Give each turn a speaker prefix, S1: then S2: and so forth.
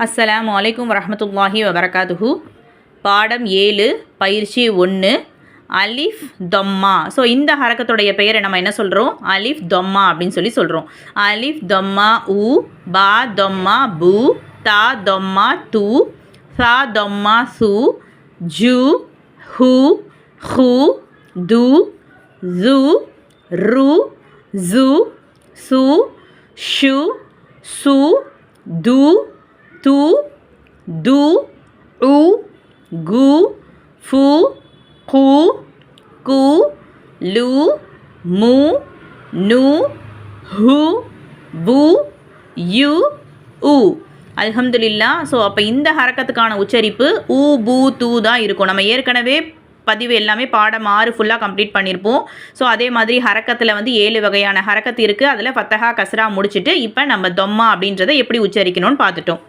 S1: அஸ்ஸலாமு அலைக்கும் வரஹ்மத்துல்லாஹி வபரகாத்துஹு. பாடம் 7 பயிற்சி 1 அலிஃப் தொம்மா. ஸோ இந்த ஹரக்கத்துடைய பெயரை நம்ம என்ன சொல்கிறோம்? அலிஃப் தொம்மா அப்படின்னு சொல்கிறோம். அலிஃப் தொம்மா உ, பா தொம்மா பு, தா தொம்மா து, சா தொம்மா சு, ஜு, ஹு, ஹு, து, ஜு, ரு, ஜு, சு, ஷு, சு, து, து, து, உ, கு, ஃபு, கு, கு, லு, மு, நு, ஹு, பு, யு, உ. அல்ஹம்துலில்லா. ஸோ அப்போ இந்த ஹரக்கத்துக்கான உச்சரிப்பு ஊ பூ தூ தான் இருக்கும். நம்ம ஏற்கனவே பதிவு எல்லாமே பாடம் 6 ஃபுல்லாக கம்ப்ளீட் பண்ணியிருப்போம். ஸோ அதே மாதிரி ஹரக்கத்தில் வந்து 7 வகையான ஹரக்கத்து இருக்குது. அதில் ஃபத்தஹா கஸ்ரா முடிச்சுட்டு இப்போ நம்ம தொம்மா அப்படின்றத எப்படி உச்சரிக்கணும்னு பார்த்துட்டோம்.